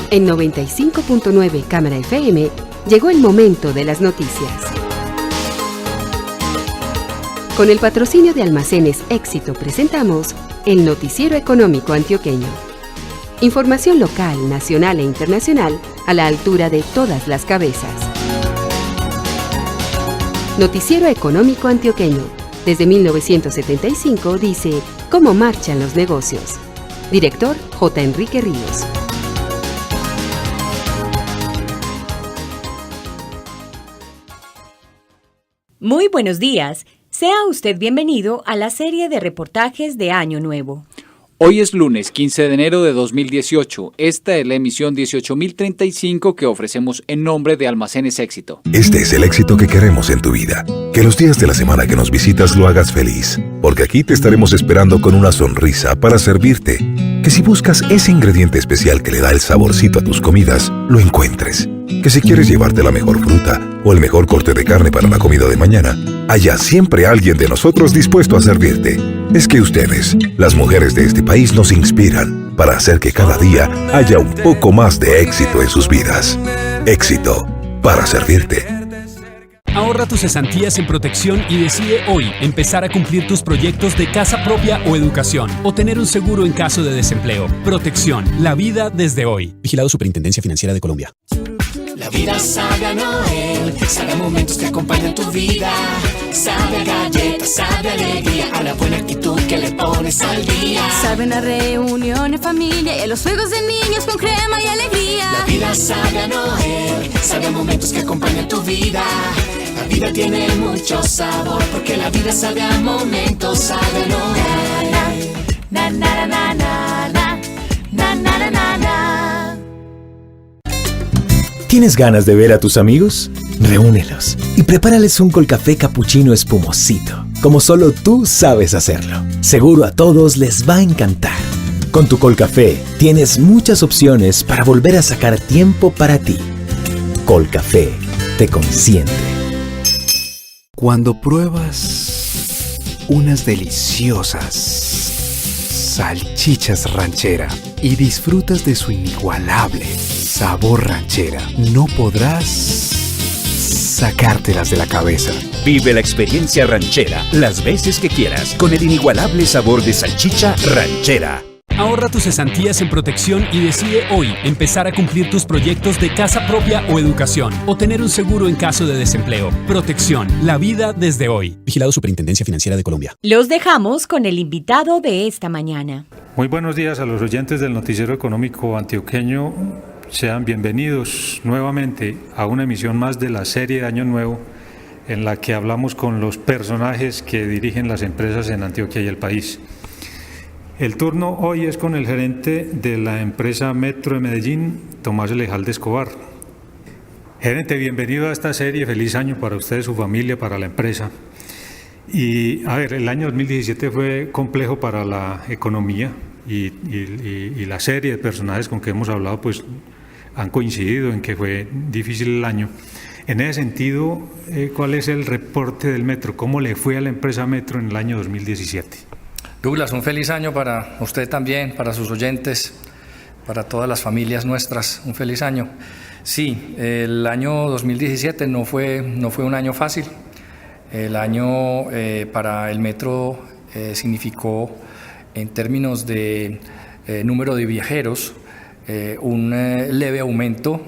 En 95.9 Cámara FM llegó el momento de las noticias. Con el patrocinio de Almacenes Éxito presentamos el Noticiero Económico Antioqueño. Información local, nacional e internacional a la altura de todas las cabezas. Noticiero Económico Antioqueño. Desde 1975 dice cómo marchan los negocios. Director J. Enrique Ríos. Muy buenos días. Sea usted bienvenido a la serie de reportajes de Año Nuevo. Hoy es lunes 15 de enero de 2018. Esta es la emisión 18.035 que ofrecemos en nombre de Almacenes Éxito. Este es el éxito que queremos en tu vida. Que los días de la semana que nos visitas lo hagas feliz. Porque aquí te estaremos esperando con una sonrisa para servirte. Que si buscas ese ingrediente especial que le da el saborcito a tus comidas, lo encuentres. Que si quieres llevarte la mejor fruta o el mejor corte de carne para la comida de mañana, haya siempre alguien de nosotros dispuesto a servirte. Es que ustedes, las mujeres de este país, nos inspiran para hacer que cada día haya un poco más de éxito en sus vidas. Éxito para servirte. Ahorra tus cesantías en Protección y decide hoy empezar a cumplir tus proyectos de casa propia o educación o tener un seguro en caso de desempleo. Protección, la vida desde hoy. Vigilado Superintendencia Financiera de Colombia. La vida sabe a Noel, sabe a momentos que acompañan tu vida. Sabe a galletas, sabe a alegría, a la buena actitud que le pones al día. Sabe a una reunión en familia y a los juegos de niños con crema y alegría. La vida sabe a Noel, sabe a momentos que acompañan tu vida. La vida tiene mucho sabor, porque la vida sabe a momentos, sabe a Noel. Na na na na na na na na na na. ¿Tienes ganas de ver a tus amigos? Reúnelos y prepárales un Colcafé capuchino espumosito, como solo tú sabes hacerlo. Seguro a todos les va a encantar. Con tu Colcafé tienes muchas opciones para volver a sacar tiempo para ti. Colcafé te consiente. Cuando pruebas unas deliciosas salchichas ranchera y disfrutas de su inigualable sabor ranchera, no podrás sacártelas de la cabeza. Vive la experiencia ranchera las veces que quieras con el inigualable sabor de salchicha ranchera. Ahorra tus cesantías en Protección y decide hoy empezar a cumplir tus proyectos de casa propia o educación o tener un seguro en caso de desempleo. Protección, la vida desde hoy. Vigilado Superintendencia Financiera de Colombia. Los dejamos con el invitado de esta mañana. Muy buenos días a los oyentes del Noticiero Económico Antioqueño. Sean bienvenidos nuevamente a una emisión más de la serie de Año Nuevo, en la que hablamos con los personajes que dirigen las empresas en Antioquia y el país. El turno hoy es con el gerente de la empresa Metro de Medellín, Tomás Elejalde Escobar. Gerente, bienvenido a esta serie, feliz año para usted, su familia, para la empresa. Y a ver, el año 2017 fue complejo para la economía y la serie de personajes con que hemos hablado pues han coincidido en que fue difícil el año. En ese sentido, ¿cuál es el reporte del Metro? ¿Cómo le fue a la empresa Metro en el año 2017? Douglas, un feliz año para usted también, para sus oyentes, para todas las familias nuestras, un feliz año. Sí, el año 2017 no fue un año fácil. El año para el Metro significó, en términos de número de viajeros, un leve aumento.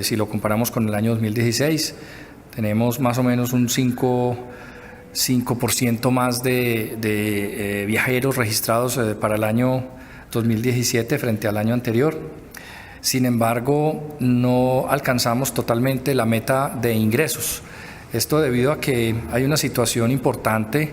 Si lo comparamos con el año 2016, tenemos más o menos un 5% más de viajeros registrados para el año 2017 frente al año anterior. Sin embargo, no alcanzamos totalmente la meta de ingresos. Esto debido a que hay una situación importante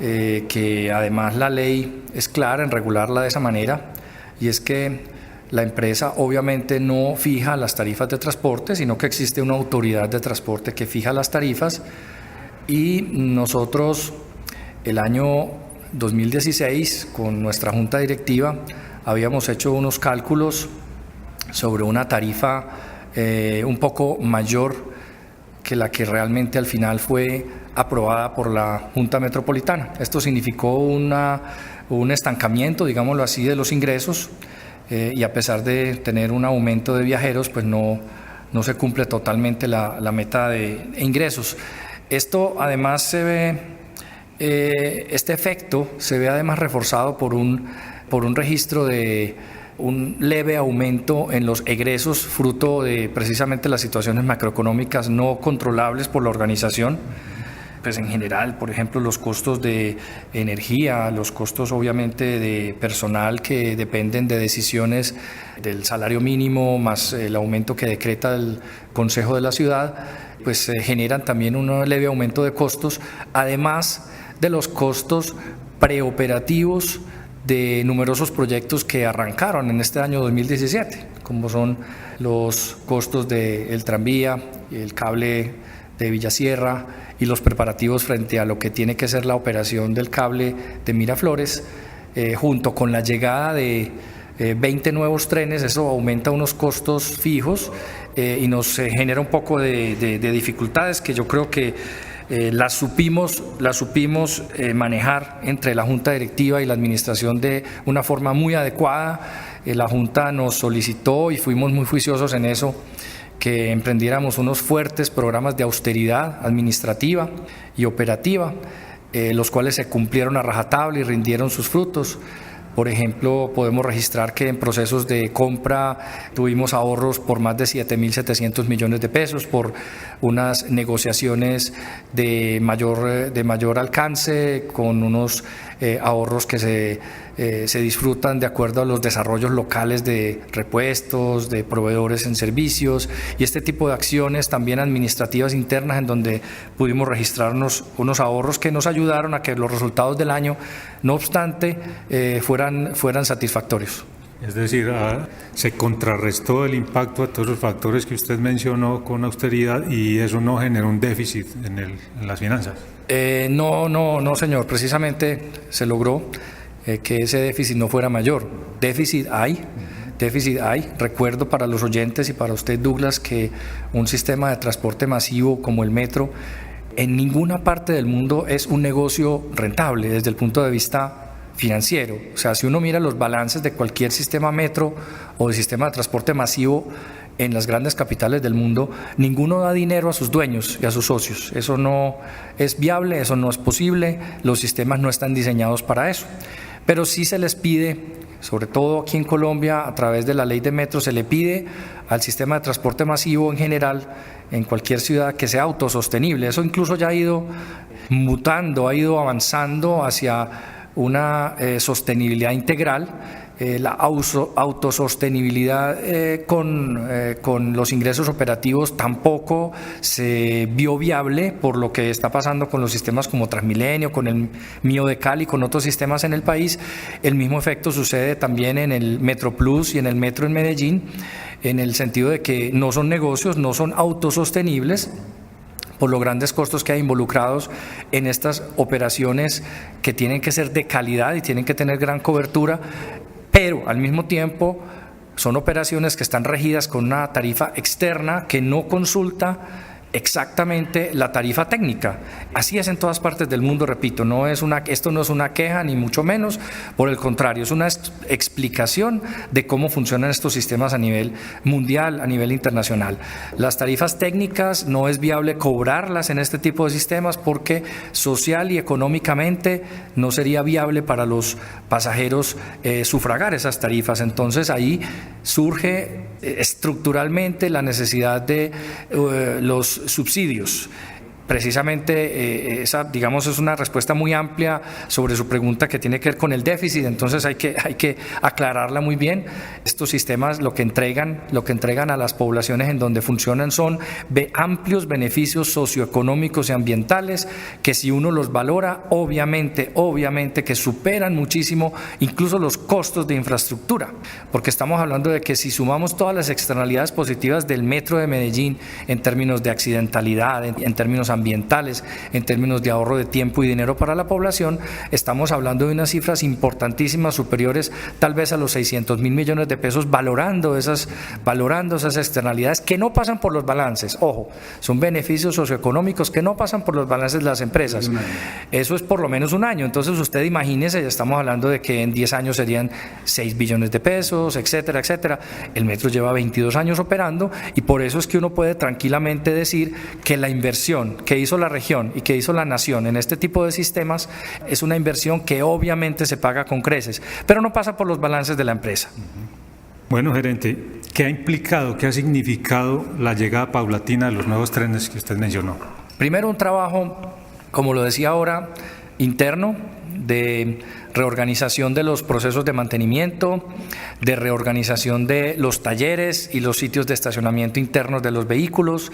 que además la ley es clara en regularla de esa manera, y es que la empresa obviamente no fija las tarifas de transporte, sino que existe una autoridad de transporte que fija las tarifas, y nosotros el año 2016 con nuestra junta directiva habíamos hecho unos cálculos sobre una tarifa un poco mayor que la que realmente al final fue aprobada por la Junta Metropolitana. Esto significó un estancamiento, digámoslo así, de los ingresos, y a pesar de tener un aumento de viajeros, pues no se cumple totalmente la meta de ingresos. Esto además se ve, este efecto se ve además reforzado por un registro de un leve aumento en los egresos fruto de precisamente las situaciones macroeconómicas no controlables por la organización. Pues en general, por ejemplo, los costos de energía, los costos obviamente de personal que dependen de decisiones del salario mínimo más el aumento que decreta el Consejo de la Ciudad, pues generan también un leve aumento de costos, además de los costos preoperativos de numerosos proyectos que arrancaron en este año 2017, como son los costos del tranvía, el cable de Villasierra y los preparativos frente a lo que tiene que ser la operación del cable de Miraflores, junto con la llegada de 20 nuevos trenes. Eso aumenta unos costos fijos y nos genera un poco de dificultades que yo creo que las supimos manejar entre la Junta Directiva y la Administración de una forma muy adecuada. La Junta nos solicitó y fuimos muy juiciosos en eso, que emprendiéramos unos fuertes programas de austeridad administrativa y operativa, los cuales se cumplieron a rajatabla y rindieron sus frutos. Por ejemplo, podemos registrar que en procesos de compra tuvimos ahorros por más de 7.700 millones de pesos, por unas negociaciones de mayor alcance, con unos ahorros que se disfrutan de acuerdo a los desarrollos locales de repuestos, de proveedores en servicios y este tipo de acciones también administrativas internas, en donde pudimos registrarnos unos ahorros que nos ayudaron a que los resultados del año, no obstante, fueran satisfactorios. Es decir, se contrarrestó el impacto de todos los factores que usted mencionó con austeridad y eso no generó un déficit en las finanzas. No, señor. Precisamente se logró que ese déficit no fuera mayor. Déficit hay. Recuerdo para los oyentes y para usted, Douglas, que un sistema de transporte masivo como el metro en ninguna parte del mundo es un negocio rentable desde el punto de vista financiero. O sea, si uno mira los balances de cualquier sistema metro o de sistema de transporte masivo en las grandes capitales del mundo, ninguno da dinero a sus dueños y a sus socios. Eso no es viable, eso no es posible, los sistemas no están diseñados para eso. Pero sí se les pide, sobre todo aquí en Colombia, a través de la ley de metro, se le pide al sistema de transporte masivo en general, en cualquier ciudad, que sea autosostenible. Eso incluso ya ha ido mutando, ha ido avanzando hacia una sostenibilidad integral. La autosostenibilidad con los ingresos operativos tampoco se vio viable por lo que está pasando con los sistemas como Transmilenio, con el mío de Cali, con otros sistemas en el país. El mismo efecto sucede también en el Metro Plus y en el Metro en Medellín, en el sentido de que no son negocios, no son autosostenibles por los grandes costos que hay involucrados en estas operaciones que tienen que ser de calidad y tienen que tener gran cobertura, pero al mismo tiempo son operaciones que están regidas con una tarifa externa que no consulta exactamente la tarifa técnica. Así es en todas partes del mundo, repito, esto no es una queja ni mucho menos, por el contrario, es una explicación de cómo funcionan estos sistemas a nivel mundial, a nivel internacional. Las tarifas técnicas no es viable cobrarlas en este tipo de sistemas porque social y económicamente no sería viable para los pasajeros sufragar esas tarifas. Entonces ahí surge estructuralmente la necesidad de los subsidios. Precisamente esa, digamos, es una respuesta muy amplia sobre su pregunta que tiene que ver con el déficit. Entonces hay que aclararla muy bien. Estos sistemas lo que entregan a las poblaciones en donde funcionan son amplios beneficios socioeconómicos y ambientales que, si uno los valora, obviamente que superan muchísimo incluso los costos de infraestructura, porque estamos hablando de que si sumamos todas las externalidades positivas del metro de Medellín en términos de accidentalidad, en términos ambientales, en términos de ahorro de tiempo y dinero para la población, estamos hablando de unas cifras importantísimas, superiores tal vez a los 600.000 millones de pesos, valorando esas externalidades que no pasan por los balances. Ojo, son beneficios socioeconómicos que no pasan por los balances de las empresas. Eso es por lo menos un año. Entonces usted imagínese, ya estamos hablando de que en 10 años serían 6 billones de pesos, etcétera, etcétera. El metro lleva 22 años operando y por eso es que uno puede tranquilamente decir que la inversión que hizo la región y que hizo la nación en este tipo de sistemas es una inversión que obviamente se paga con creces, pero no pasa por los balances de la empresa. Bueno, gerente, ¿qué ha implicado, qué ha significado la llegada paulatina de los nuevos trenes que usted mencionó? Primero, un trabajo, como lo decía ahora, interno, de reorganización de los procesos de mantenimiento, de reorganización de los talleres y los sitios de estacionamiento internos de los vehículos.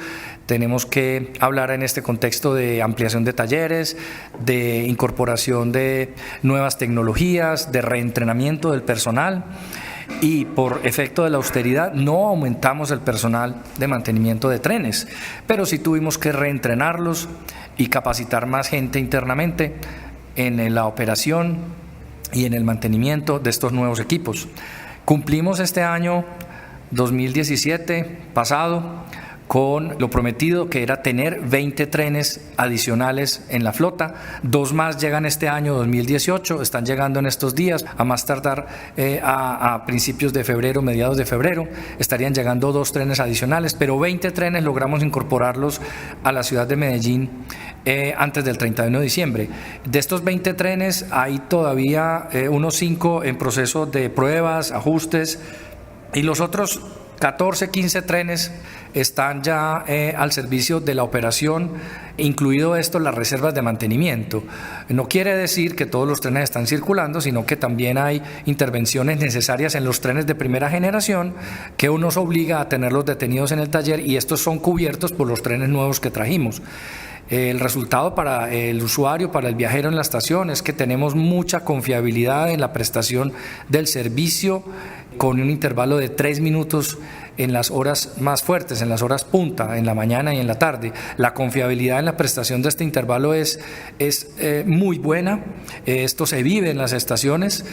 Tenemos que hablar en este contexto de ampliación de talleres, de incorporación de nuevas tecnologías, de reentrenamiento del personal. Y por efecto de la austeridad no aumentamos el personal de mantenimiento de trenes, pero sí tuvimos que reentrenarlos y capacitar más gente internamente en la operación y en el mantenimiento de estos nuevos equipos. Cumplimos este año 2017 pasado con lo prometido, que era tener 20 trenes adicionales en la flota. 2 más llegan este año 2018, están llegando en estos días, a más tardar a principios de febrero, mediados de febrero, estarían llegando 2 trenes adicionales, pero 20 trenes logramos incorporarlos a la ciudad de Medellín antes del 31 de diciembre. De estos 20 trenes hay todavía unos 5 en proceso de pruebas, ajustes, y los otros 14, 15 trenes están ya al servicio de la operación, incluido esto las reservas de mantenimiento. No quiere decir que todos los trenes están circulando, sino que también hay intervenciones necesarias en los trenes de primera generación que uno nos obliga a tenerlos detenidos en el taller, y estos son cubiertos por los trenes nuevos que trajimos. El resultado para el usuario, para el viajero en la estación, es que tenemos mucha confiabilidad en la prestación del servicio, con un intervalo de 3 minutos en las horas más fuertes, en las horas punta, en la mañana y en la tarde. La confiabilidad en la prestación de este intervalo es muy buena. Esto se vive en las estaciones.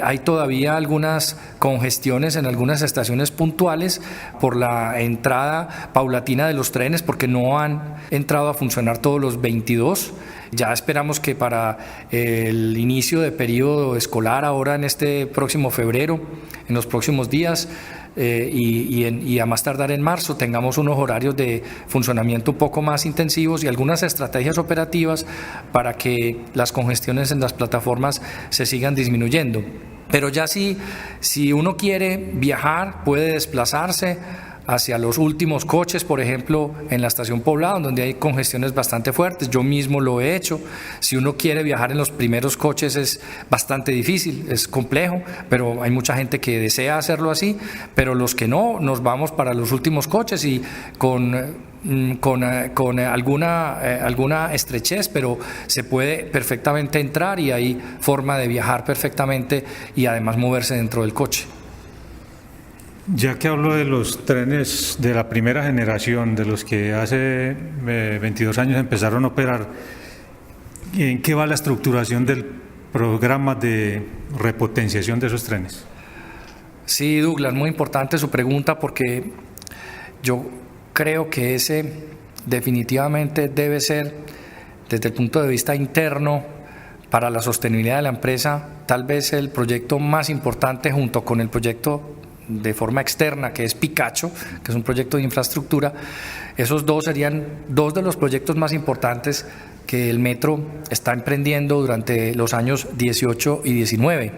Hay todavía algunas congestiones en algunas estaciones puntuales por la entrada paulatina de los trenes, porque no han entrado a funcionar todos los 22. Ya esperamos que para el inicio de periodo escolar, ahora en este próximo febrero, en los próximos días, y a más tardar en marzo, tengamos unos horarios de funcionamiento un poco más intensivos y algunas estrategias operativas para que las congestiones en las plataformas se sigan disminuyendo. Pero ya si uno quiere viajar, puede desplazarse hacia los últimos coches, por ejemplo, en la estación Poblado, donde hay congestiones bastante fuertes. Yo mismo lo he hecho. Si uno quiere viajar en los primeros coches es bastante difícil, es complejo, pero hay mucha gente que desea hacerlo así, pero los que no, nos vamos para los últimos coches y con alguna estrechez, pero se puede perfectamente entrar y hay forma de viajar perfectamente y además moverse dentro del coche. Ya que hablo de los trenes de la primera generación, de los que hace 22 años empezaron a operar, ¿en qué va la estructuración del programa de repotenciación de esos trenes? Sí, Douglas, muy importante su pregunta, porque yo creo que ese definitivamente debe ser, desde el punto de vista interno, para la sostenibilidad de la empresa, tal vez el proyecto más importante, junto con el proyecto de forma externa, que es Picacho, que es un proyecto de infraestructura. Esos dos serían 2 de los proyectos más importantes que el metro está emprendiendo durante los años 18 y 19.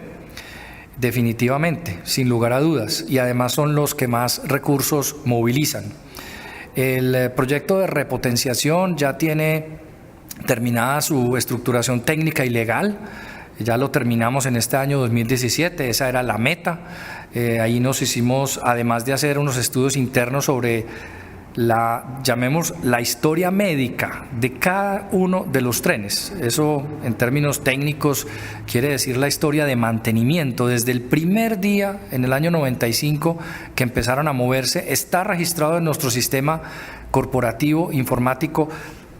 Definitivamente, sin lugar a dudas, y además son los que más recursos movilizan. El proyecto de repotenciación ya tiene terminada su estructuración técnica y legal. Ya lo terminamos en este año 2017, esa era la meta. Ahí nos hicimos, además de hacer unos estudios internos sobre llamemos la historia médica de cada uno de los trenes. Eso en términos técnicos quiere decir la historia de mantenimiento. Desde el primer día, en el año 95, que empezaron a moverse, está registrado en nuestro sistema corporativo informático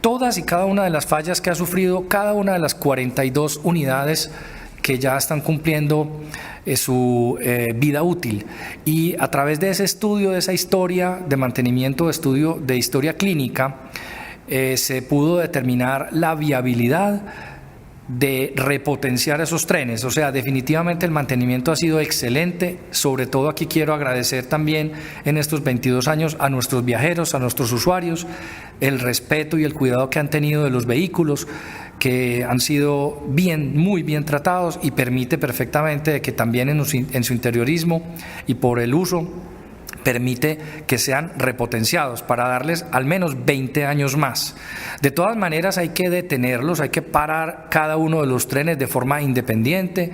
todas y cada una de las fallas que ha sufrido cada una de las 42 unidades que ya están cumpliendo su vida útil, y a través de ese estudio, de esa historia de mantenimiento, de estudio de historia clínica, se pudo determinar la viabilidad de repotenciar esos trenes. O sea, definitivamente el mantenimiento ha sido excelente. Sobre todo aquí quiero agradecer también en estos 22 años a nuestros viajeros, a nuestros usuarios, el respeto y el cuidado que han tenido de los vehículos, que han sido muy bien tratados, y permite perfectamente que también en su interiorismo y por el uso permite que sean repotenciados para darles al menos 20 años más. De todas maneras hay que detenerlos, hay que parar cada uno de los trenes de forma independiente,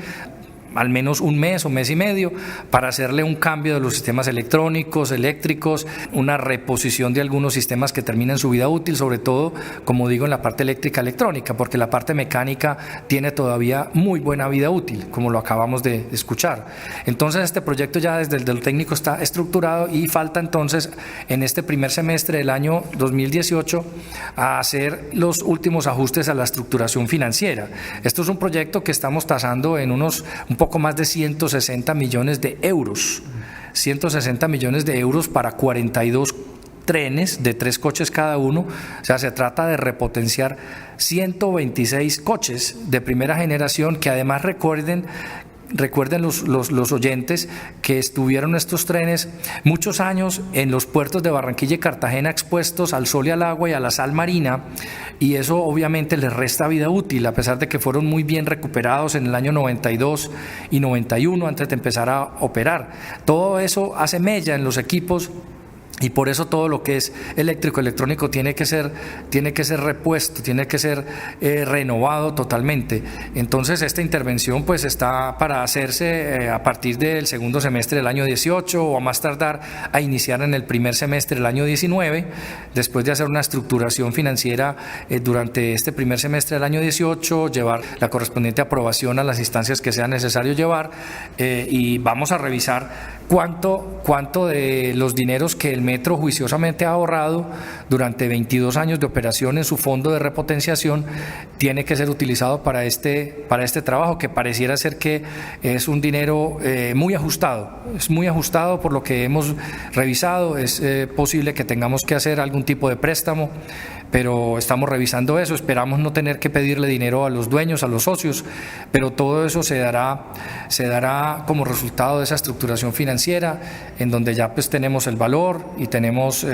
al menos un mes o mes y medio, para hacerle un cambio de los sistemas electrónicos, eléctricos, una reposición de algunos sistemas que terminan su vida útil, sobre todo, como digo, en la parte eléctrica electrónica, porque la parte mecánica tiene todavía muy buena vida útil, como lo acabamos de escuchar. Entonces este proyecto ya desde el técnico está estructurado, y falta entonces en este primer semestre del año 2018 a hacer los últimos ajustes a la estructuración financiera. Esto es un proyecto que estamos tasando en un poco más de 160 millones de euros. 160 millones de euros para 42 trenes de 3 coches cada uno. O sea, se trata de repotenciar 126 coches de primera generación, que además recuerden los oyentes que estuvieron estos trenes muchos años en los puertos de Barranquilla y Cartagena expuestos al sol y al agua y a la sal marina, y eso obviamente les resta vida útil, a pesar de que fueron muy bien recuperados en el año 92 y 91 antes de empezar a operar. Todo eso hace mella en los equipos, y por eso todo lo que es eléctrico, electrónico tiene que ser repuesto, tiene que ser renovado totalmente. Entonces esta intervención pues está para hacerse a partir del segundo semestre del año 18, o a más tardar a iniciar en el primer semestre del año 19, después de hacer una estructuración financiera durante este primer semestre del año 18, llevar la correspondiente aprobación a las instancias que sea necesario llevar, y vamos a revisar cuánto de los dineros que el Metro juiciosamente ha ahorrado durante 22 años de operación en su fondo de repotenciación tiene que ser utilizado para este trabajo, que pareciera ser que es un dinero muy ajustado. Es muy ajustado por lo que hemos revisado. Es posible que tengamos que hacer algún tipo de préstamo, pero estamos revisando eso. Esperamos no tener que pedirle dinero a los dueños, a los socios, pero todo eso se dará como resultado de esa estructuración financiera, en donde ya pues tenemos el valor y tenemos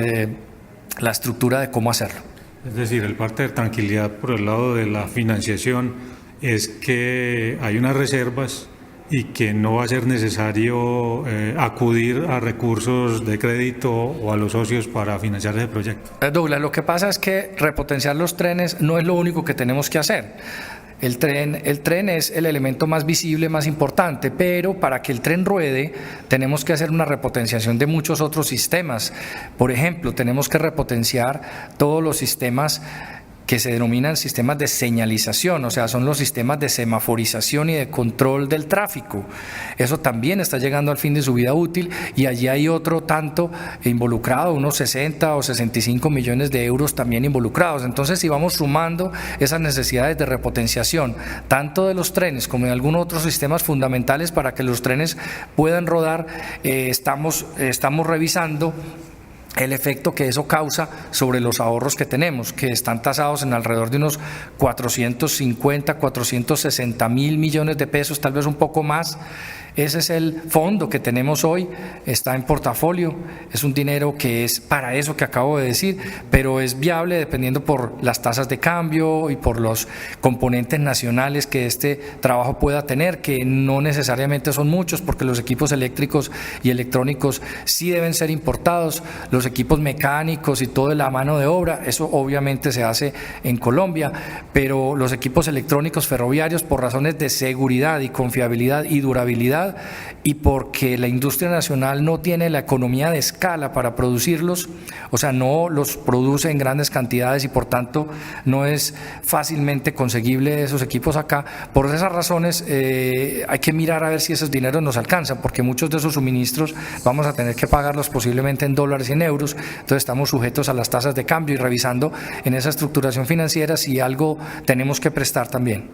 la estructura de cómo hacerlo. Es decir, el parte de tranquilidad por el lado de la financiación es que hay unas reservas y que no va a ser necesario acudir a recursos de crédito o a los socios para financiar ese proyecto. Douglas, lo que pasa es que repotenciar los trenes no es lo único que tenemos que hacer. El tren es el elemento más visible, más importante, pero para que el tren ruede tenemos que hacer una repotenciación de muchos otros sistemas. Por ejemplo, tenemos que repotenciar todos los sistemas que se denominan sistemas de señalización, o sea, son los sistemas de semaforización y de control del tráfico. Eso también está llegando al fin de su vida útil, y allí hay otro tanto involucrado, unos 60 o 65 millones de euros también involucrados. Entonces, si vamos sumando esas necesidades de repotenciación, tanto de los trenes como de algunos otros sistemas fundamentales para que los trenes puedan rodar, estamos revisando el efecto que eso causa sobre los ahorros que tenemos, que están tasados en alrededor de unos 450, 460 mil millones de pesos, tal vez un poco más. Ese es el fondo que tenemos hoy, está en portafolio, es un dinero que es para eso que acabo de decir, pero es viable dependiendo por las tasas de cambio y por los componentes nacionales que este trabajo pueda tener, que no necesariamente son muchos, porque los equipos eléctricos y electrónicos sí deben ser importados, los equipos mecánicos y toda la mano de obra, eso obviamente se hace en Colombia, pero los equipos electrónicos ferroviarios, por razones de seguridad y confiabilidad y durabilidad, calidad y porque la industria nacional no tiene la economía de escala para producirlos, o sea, no los produce en grandes cantidades y por tanto no es fácilmente conseguible esos equipos acá. Por esas razones hay que mirar a ver si esos dineros nos alcanzan, porque muchos de esos suministros vamos a tener que pagarlos posiblemente en dólares y en euros, entonces estamos sujetos a las tasas de cambio y revisando en esa estructuración financiera si algo tenemos que prestar también.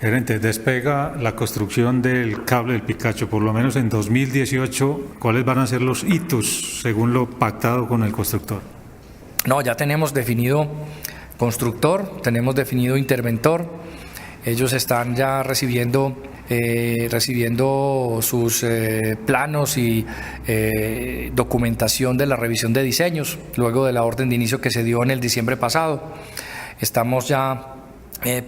Gerente, despega la construcción del cable del Picacho, por lo menos en 2018, ¿cuáles van a ser los hitos según lo pactado con el constructor? No, ya tenemos definido constructor, tenemos definido interventor, ellos están ya recibiendo sus planos y documentación de la revisión de diseños, luego de la orden de inicio que se dio en el diciembre pasado. Estamos ya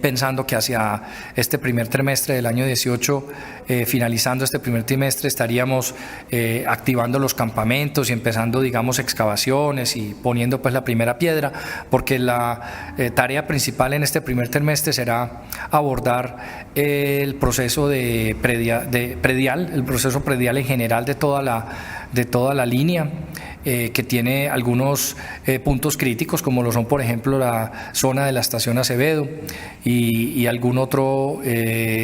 pensando que hacia este primer trimestre del año 18, finalizando este primer trimestre, estaríamos activando los campamentos y empezando, digamos, excavaciones y poniendo pues la primera piedra, porque la tarea principal en este primer trimestre será abordar el proceso predial, el proceso predial en general de toda la línea, que tiene algunos puntos críticos, como lo son, por ejemplo, la zona de la estación Acevedo y algún otro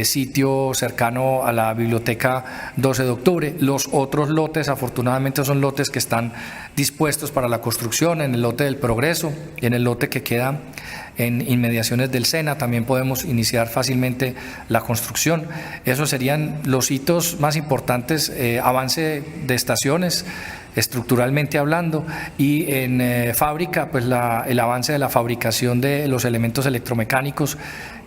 sitio cercano a la biblioteca 12 de octubre. Los otros lotes, afortunadamente, son lotes que están dispuestos para la construcción, en el lote del Progreso y en el lote que queda en inmediaciones del SENA también podemos iniciar fácilmente la construcción. Esos serían los hitos más importantes, avance de estaciones, estructuralmente hablando, y en fábrica, pues el avance de la fabricación de los elementos electromecánicos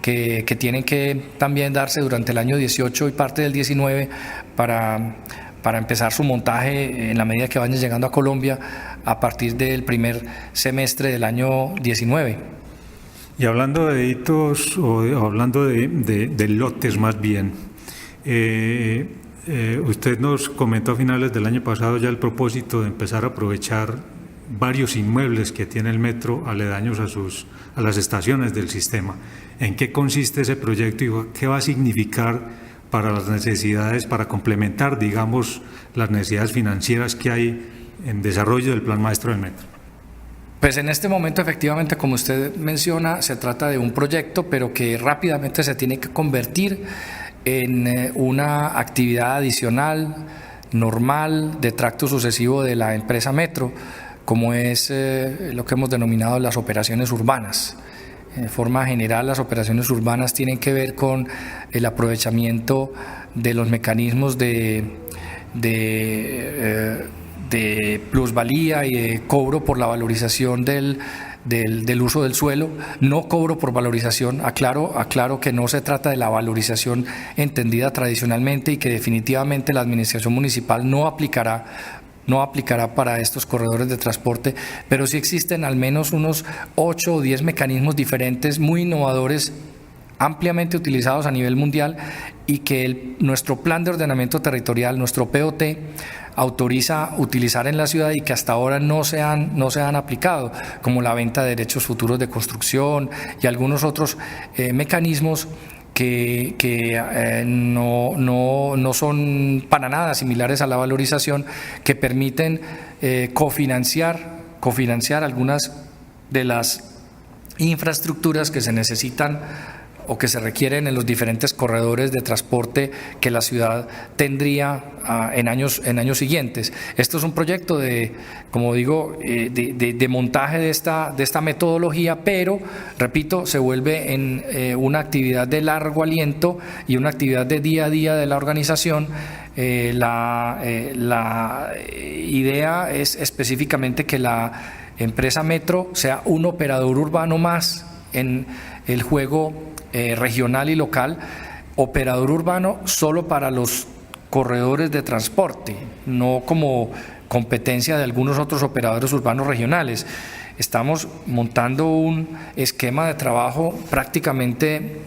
que tienen que también darse durante el año 18 y parte del 19 para empezar su montaje en la medida que vayan llegando a Colombia a partir del primer semestre del año 19. Y hablando de hitos, o hablando de lotes más bien, usted nos comentó a finales del año pasado ya el propósito de empezar a aprovechar varios inmuebles que tiene el metro aledaños a las estaciones del sistema. ¿En qué consiste ese proyecto y qué va a significar para las necesidades, para complementar, digamos, las necesidades financieras que hay en desarrollo del Plan Maestro del Metro? Pues en este momento, efectivamente, como usted menciona, se trata de un proyecto, pero que rápidamente se tiene que convertir en una actividad adicional, normal, de tracto sucesivo de la empresa Metro, como es lo que hemos denominado las operaciones urbanas. De forma general, las operaciones urbanas tienen que ver con el aprovechamiento de los mecanismos de plusvalía y de cobro por la valorización del uso del suelo, no cobro por valorización. Aclaro que no se trata de la valorización entendida tradicionalmente y que definitivamente la administración municipal no aplicará para estos corredores de transporte, pero sí existen al menos unos 8 o 10 mecanismos diferentes muy innovadores, ampliamente utilizados a nivel mundial y que nuestro plan de ordenamiento territorial, nuestro POT, autoriza utilizar en la ciudad y que hasta ahora no se han aplicado, como la venta de derechos futuros de construcción y algunos otros mecanismos que no son para nada similares a la valorización, que permiten cofinanciar algunas de las infraestructuras que se necesitan o que se requieren en los diferentes corredores de transporte que la ciudad tendría en años siguientes. Esto es un proyecto de montaje de esta metodología, pero, repito, se vuelve en una actividad de largo aliento y una actividad de día a día de la organización. La idea es específicamente que la empresa Metro sea un operador urbano más en el juego regional y local, operador urbano solo para los corredores de transporte, no como competencia de algunos otros operadores urbanos regionales. Estamos montando un esquema de trabajo prácticamente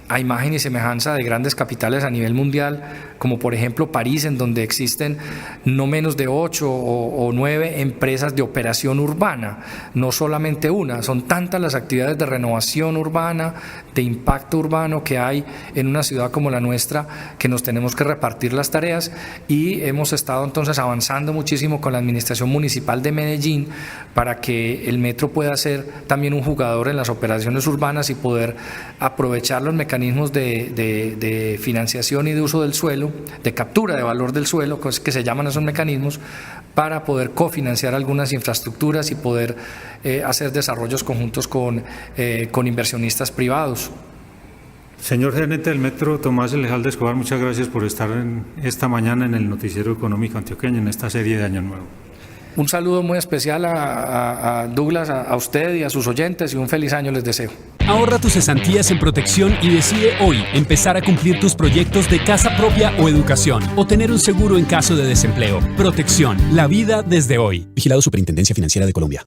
a imagen y semejanza de grandes capitales a nivel mundial, como por ejemplo París, en donde existen no menos de 8 o 9 empresas de operación urbana, no solamente una, son tantas las actividades de renovación urbana, de impacto urbano que hay en una ciudad como la nuestra, que nos tenemos que repartir las tareas, y hemos estado entonces avanzando muchísimo con la Administración Municipal de Medellín para que el metro pueda ser también un jugador en las operaciones urbanas y poder aprovechar los mecanismos de financiación y de uso del suelo, de captura de valor del suelo, que se llaman esos mecanismos, para poder cofinanciar algunas infraestructuras y poder hacer desarrollos conjuntos con inversionistas privados. Señor gerente del Metro, Tomás Elejalde Escobar, muchas gracias por estar esta mañana en el Noticiero Económico Antioqueño, en esta serie de Año Nuevo. Un saludo muy especial a Douglas, a usted y a sus oyentes, y un feliz año les deseo. Ahorra tus cesantías en protección y decide hoy empezar a cumplir tus proyectos de casa propia o educación, o tener un seguro en caso de desempleo. Protección, la vida desde hoy. Vigilado Superintendencia Financiera de Colombia.